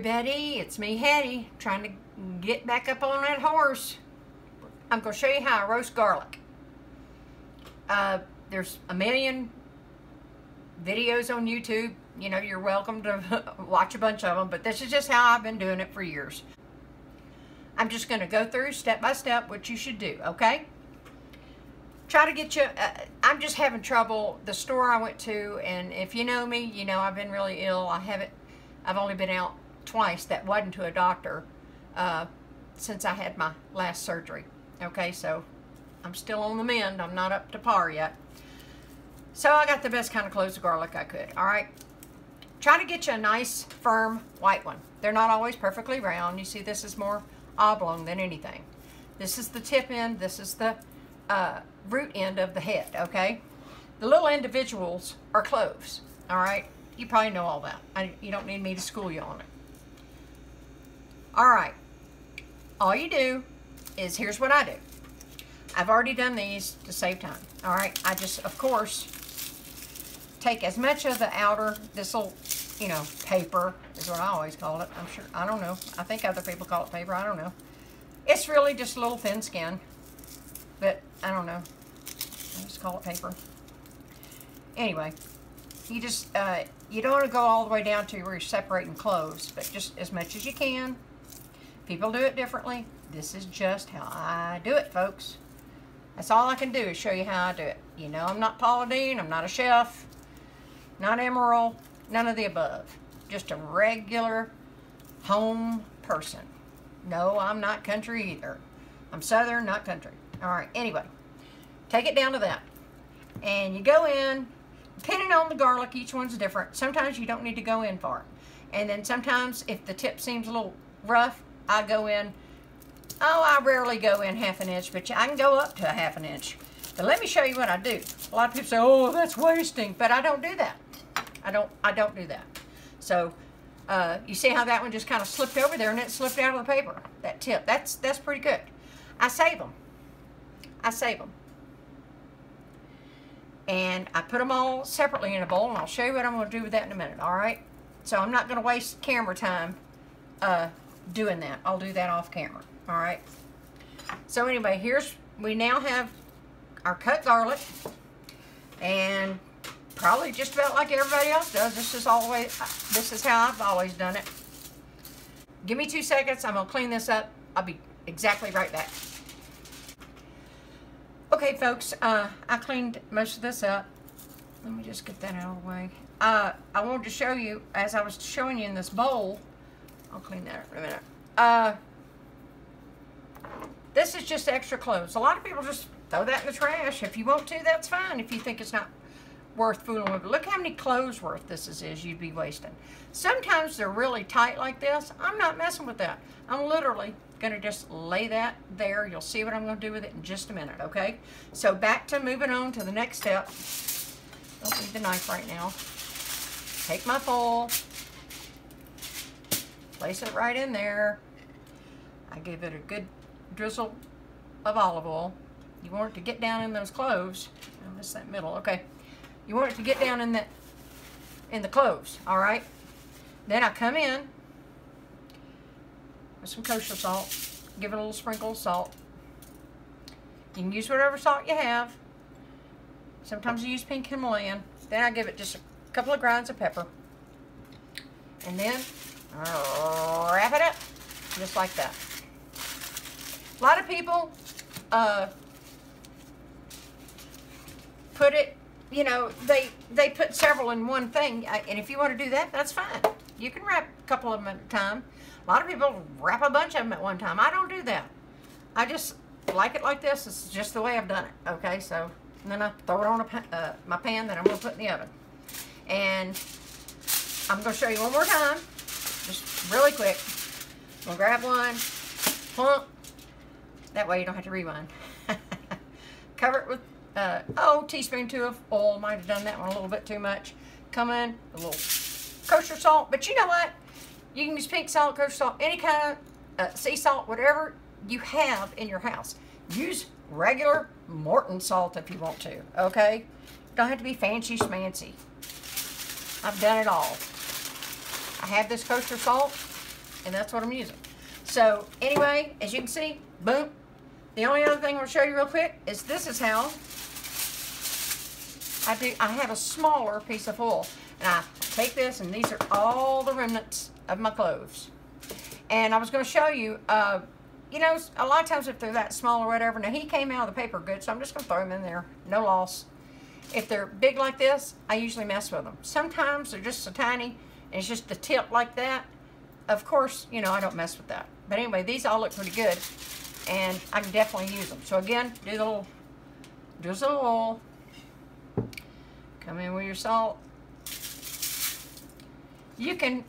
everybody, it's me, Hattie, trying to get back up on that horse. I'm going to show you how I roast garlic. There's a million videos on YouTube. You know, you're welcome to watch a bunch of them, but this is just how I've been doing it for years. I'm just going to go through step by step what you should do, okay? Try to get you, I'm just having trouble. The store I went to, and if you know me, you know I've been really ill. I've only been out twice. That wasn't to a doctor since I had my last surgery. Okay, so I'm still on the mend. I'm not up to par yet. So I got the best kind of cloves of garlic I could. All right, try to get you a nice firm white one. They're not always perfectly round. You see, this is more oblong than anything. This is the tip end. This is the root end of the head. Okay, the little individuals are cloves. All right, you probably know all that. You don't need me to school you on it. All right, all you do is, here's what I do. I've already done these to save time. All right, I just, of course, take as much of the outer, this little, you know, paper is what I always call it. I'm sure, I don't know. I think other people call it paper. I don't know. It's really just a little thin skin, but I don't know. I just call it paper. Anyway, you just, you don't want to go all the way down to where you're separating cloves, but just as much as you can. People do it differently. This is just how I do it, folks. That's all I can do is show you how I do it. You know, I'm not Paula Deen, I'm not a chef, not Emerald, none of the above. Just a regular home person. No, I'm not country either. I'm Southern, not country. All right, anyway, take it down to that. And you go in, depending on the garlic, each one's different. Sometimes you don't need to go in far. And then sometimes if the tip seems a little rough, I go in, I rarely go in half an inch, but I can go up to a half an inch. But let me show you what I do. A lot of people say, oh, that's wasting, but I don't do that. I don't do that. So, you see how that one just kind of slipped over there and it slipped out of the paper, that tip. That's pretty good. I save them. I save them. And I put them all separately in a bowl, and I'll show you what I'm going to do with that in a minute, all right? So I'm not going to waste camera time doing that. I'll do that off camera, all right? So anyway, we now have our cut garlic, and probably just about like everybody else does. This is how I've always done it. Give me 2 seconds. I'm going to clean this up. I'll be exactly right back. Okay, folks, I cleaned most of this up. Let me just get that out of the way. I wanted to show you, as I was showing you in this bowl, I'll clean that up in a minute. This is just extra cloves. A lot of people just throw that in the trash. If you want to, that's fine. If you think it's not worth fooling with. Look how many cloves worth this is you'd be wasting. Sometimes they're really tight like this. I'm not messing with that. I'm literally gonna just lay that there. You'll see what I'm gonna do with it in just a minute, okay? So back to moving on to the next step. Don't need the knife right now. Take my bowl, place it right in there. I give it a good drizzle of olive oil. You want it to get down in those cloves. I missed that middle, okay. You want it to get down in the cloves, all right? Then I come in with some kosher salt. Give it a little sprinkle of salt. You can use whatever salt you have. Sometimes you use pink Himalayan. Then I give it just a couple of grinds of pepper. And then wrap it up just like that. A lot of people put it, you know, they put several in one thing, and if you want to do that, that's fine. You can wrap a couple of them at a time. A lot of people wrap a bunch of them at one time. I don't do that. I just like it like this. It's just the way I've done it. Okay, so and then I throw it on my pan that I'm going to put in the oven. And I'm going to show you one more time, just really quick. I'm going to grab one, plump. That way you don't have to rewind. Cover it with, teaspoon 2 of oil. Might have done that one a little bit too much. Come in, a little kosher salt. But you know what? You can use pink salt, kosher salt, any kind of sea salt, whatever you have in your house. Use regular Morton salt if you want to, okay? Don't have to be fancy schmancy. I've done it all. I have this kosher salt. and that's what I'm using. So anyway, as you can see, boom. The only other thing I'll show you real quick is this is how I do. I have a smaller piece of foil, and I take this, and these are all the remnants of my cloves. And I was going to show you, you know, a lot of times if they're that small or whatever, now he came out of the paper good, so I'm just going to throw them in there, no loss. If they're big like this, I usually mess with them. Sometimes they're just so tiny, and it's just the tip like that. Of course, you know, I don't mess with that. But anyway, these all look pretty good, and I can definitely use them. So again, do the little drizzle of oil. Come in with your salt. You can,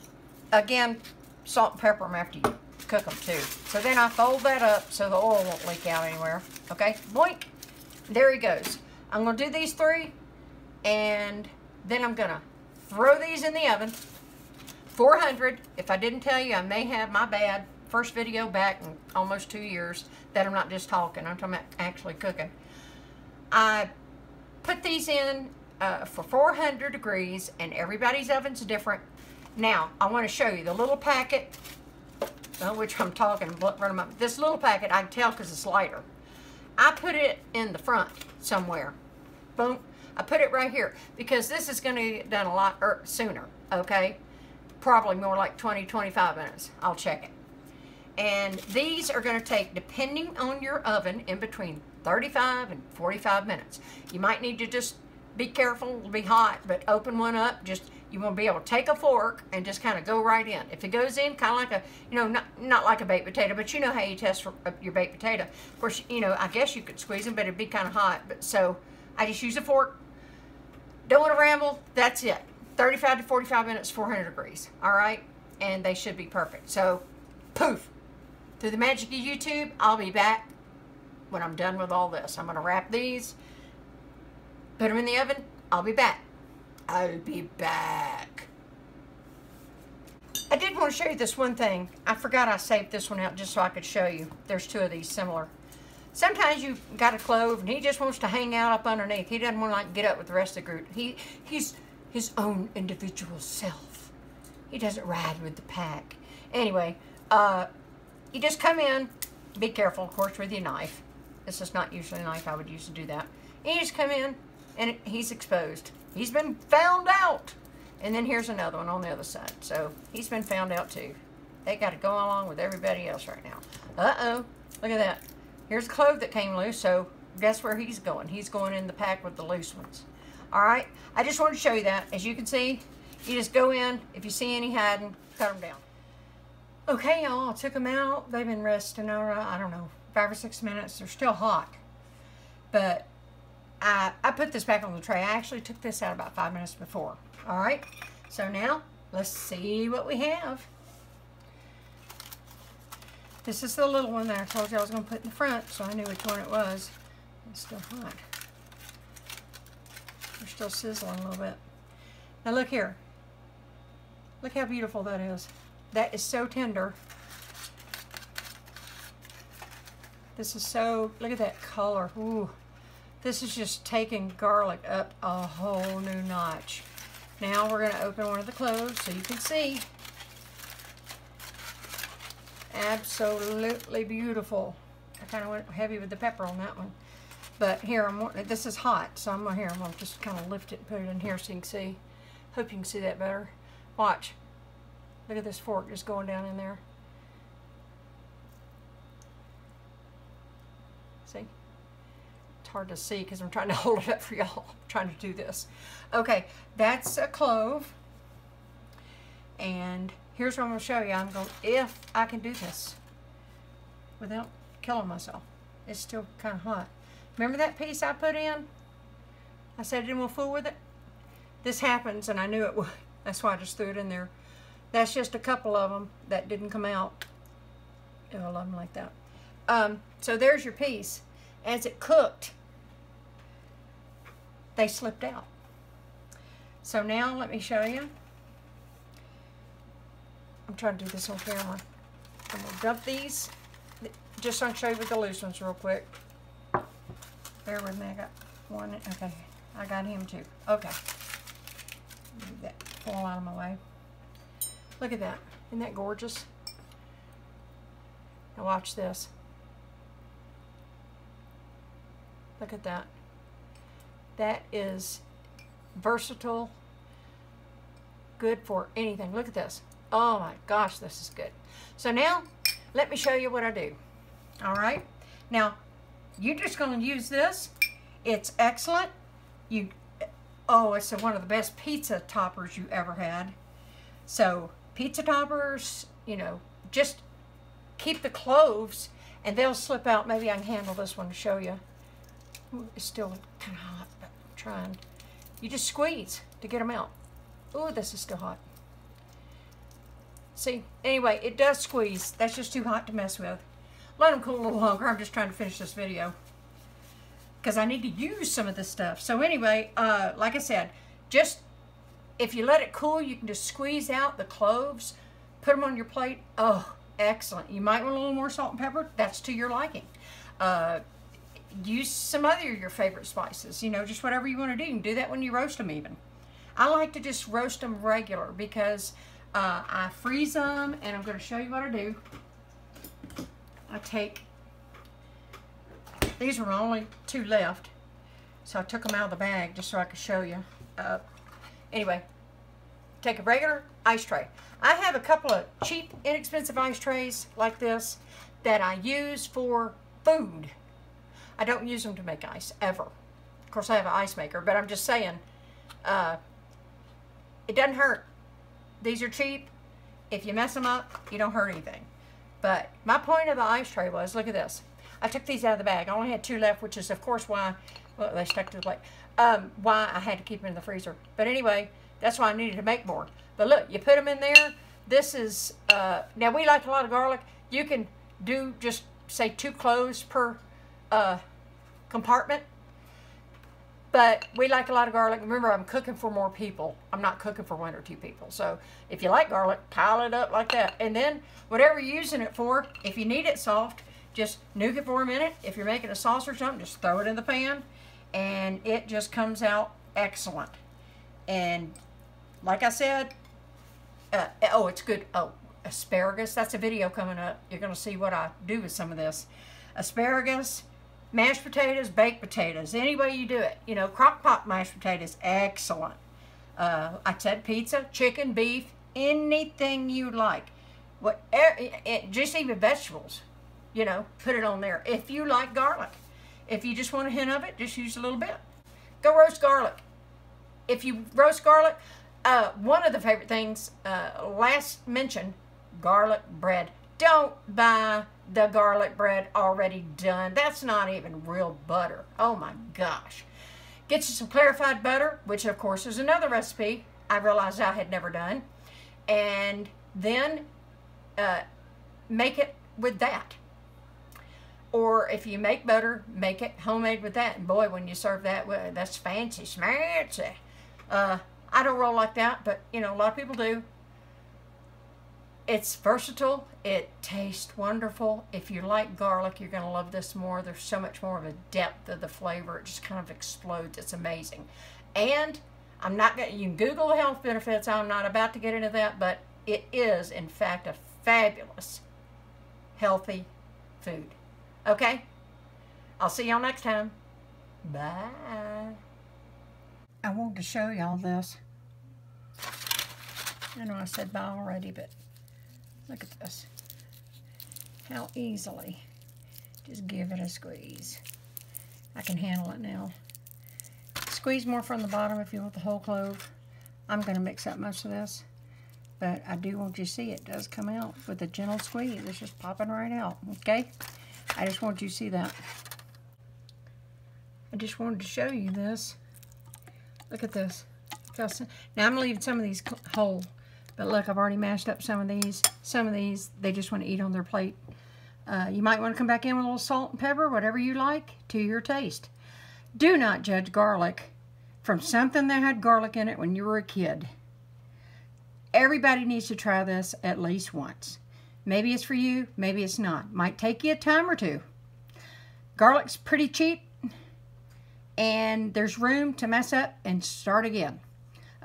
again, salt and pepper them after you cook them too. So then I fold that up so the oil won't leak out anywhere. Okay, boink. There he goes. I'm going to do these 3, and then I'm going to throw these in the oven. 400. If I didn't tell you, I may have, my bad, first video back in almost 2 years that I'm not just talking. I'm talking about actually cooking. I put these in for 400 degrees, and everybody's oven's different. Now, I want to show you the little packet, which I'm talking, this little packet, I can tell because it's lighter. I put it in the front somewhere. Boom. I put it right here because this is going to get done a lot sooner, okay? Probably more like 20, 25 minutes. I'll check it. And these are going to take, depending on your oven, in between 35 and 45 minutes. You might need to just be careful, it'll be hot, but open one up, just, you want to be able to take a fork and just kind of go right in. If it goes in kind of like a, you know, not like a baked potato, but you know how you test for your baked potato. Of course, you know, I guess you could squeeze them, but it'd be kind of hot. But so I just use a fork. Don't want to ramble, that's it. 35 to 45 minutes, 400 degrees, all right? And they should be perfect. So, poof. Through the magic of YouTube, I'll be back when I'm done with all this. I'm going to wrap these, put them in the oven. I'll be back. I'll be back. I did want to show you this one thing. I forgot I saved this one out just so I could show you. There's 2 of these similar. Sometimes you've got a clove and he just wants to hang out up underneath. He doesn't want to like get up with the rest of the group. He's his own individual self. He doesn't ride with the pack. Anyway, you just come in. Be careful, of course, with your knife. This is not usually a knife I would use to do that. And you just come in and he's exposed. He's been found out. And then here's another one on the other side. So he's been found out too. They got to go along with everybody else right now. Uh-oh. Look at that. Here's a clove that came loose. So guess where he's going? He's going in the pack with the loose ones. All right. I just wanted to show you that. As you can see, you just go in. If you see any hiding, cut them down. Okay, y'all. I took them out. They've been resting over, I don't know, 5 or 6 minutes. They're still hot. But I put this back on the tray. I actually took this out about 5 minutes before. All right. So now, let's see what we have. This is the little one that I told you I was going to put in the front, so I knew which one it was. It's still hot. They're still sizzling a little bit. Now look here. Look how beautiful that is. That is so tender. This is so, look at that color. Ooh. This is just taking garlic up a whole new notch. Now we're going to open one of the cloves so you can see. Absolutely beautiful. I kind of went heavy with the pepper on that one. But here, this is hot, so I'm going to just kind of lift it and put it in here so you can see. Hope you can see that better. Watch. Look at this fork just going down in there. See? It's hard to see because I'm trying to hold it up for y'all. I'm trying to do this. Okay, that's a clove. And here's what I'm going to show you. I'm going, if I can do this without killing myself. It's still kind of hot. Remember that piece I put in? I said I didn't want to fool with it. This happens, and I knew it would. That's why I just threw it in there. That's just a couple of them that didn't come out. Oh, I love them like that. So there's your piece. As it cooked, they slipped out. So now let me show you. I'm trying to do this on camera. I'm going to dump these. Just so I can show you with the loose ones real quick. Bear with me. I got one. Okay. I got him too. Okay. Move that fall out of my way. Look at that. Isn't that gorgeous? Now watch this. Look at that. That is versatile, good for anything. Look at this. Oh my gosh, this is good. So now, let me show you what I do. All right. Now, you're just going to use this. It's excellent. It's one of the best pizza toppers you ever had. So, pizza toppers, you know, just keep the cloves and they'll slip out. Maybe I can handle this one to show you. Ooh, it's still kind of hot, but I'm trying. You just squeeze to get them out. Ooh, this is still hot. See, anyway, it does squeeze. That's just too hot to mess with. Let them cool a little longer. I'm just trying to finish this video because I need to use some of this stuff. So anyway, like I said, just if you let it cool, you can just squeeze out the cloves, put them on your plate. Oh, excellent. You might want a little more salt and pepper. That's to your liking. Use some other of your favorite spices. You know, just whatever you want to do. You can do that when you roast them even. I like to just roast them regular because I freeze them, and I'm going to show you what I do. I take, these were only 2 left, so I took them out of the bag just so I could show you. Anyway, take a regular ice tray. I have a couple of cheap, inexpensive ice trays like this that I use for food. I don't use them to make ice, ever. Of course, I have an ice maker, but I'm just saying, it doesn't hurt. These are cheap. If you mess them up, you don't hurt anything. But my point of the ice tray was, look at this. I took these out of the bag. I only had 2 left, which is, of course, why, well, they stuck to the plate, why I had to keep them in the freezer. But anyway, that's why I needed to make more. But look, you put them in there. This is, now we like a lot of garlic. You can do just, say, 2 cloves per compartment. But we like a lot of garlic. Remember, I'm cooking for more people. I'm not cooking for 1 or 2 people. So if you like garlic, pile it up like that. And then whatever you're using it for, if you need it soft, just nuke it for a minute. If you're making a sauce or something, just throw it in the pan. And it just comes out excellent. And like I said, oh, it's good. Oh, asparagus. That's a video coming up. You're going to see what I do with some of this. Asparagus, mashed potatoes, baked potatoes, any way you do it. You know, crock pot mashed potatoes, excellent. I said pizza, chicken, beef, anything you like. Whatever, just even vegetables, you know, put it on there. If you like garlic, if you just want a hint of it, just use a little bit. Go roast garlic. If you roast garlic, one of the favorite things, last mentioned, garlic bread. Don't buy the garlic bread already done. That's not even real butter. Oh my gosh. Get you some clarified butter, which of course is another recipe I realized I had never done. And then make it with that. Or if you make butter, make it homemade with that. And boy, when you serve that, well, that's fancy, schmancy. I don't roll like that, but you know, a lot of people do. It's versatile. It tastes wonderful. If you like garlic, you're going to love this more. There's so much more of a depth of the flavor. It just kind of explodes. It's amazing. And I'm not going to, you can Google the health benefits. I'm not about to get into that, but it is, in fact, a fabulous, healthy food. Okay? I'll see y'all next time. Bye. I wanted to show y'all this. I know I said bye already, but look at this. How easily. Just give it a squeeze. I can handle it now. Squeeze more from the bottom if you want the whole clove. I'm going to mix up most of this, but I do want you to see it does come out with a gentle squeeze. It's just popping right out, okay? I just want you to see that. I just wanted to show you this. Look at this. Now I'm leaving some of these whole, but look, I've already mashed up some of these. Some of these, they just want to eat on their plate. You might want to come back in with a little salt and pepper, whatever you like, to your taste. Do not judge garlic from something that had garlic in it when you were a kid. Everybody needs to try this at least once. Maybe it's for you, maybe it's not. Might take you a time or two. Garlic's pretty cheap, and there's room to mess up and start again.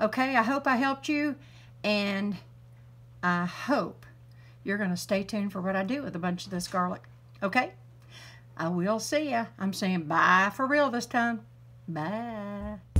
Okay, I hope I helped you, and I hope you're going to stay tuned for what I do with a bunch of this garlic. Okay? I will see ya. I'm saying bye for real this time. Bye.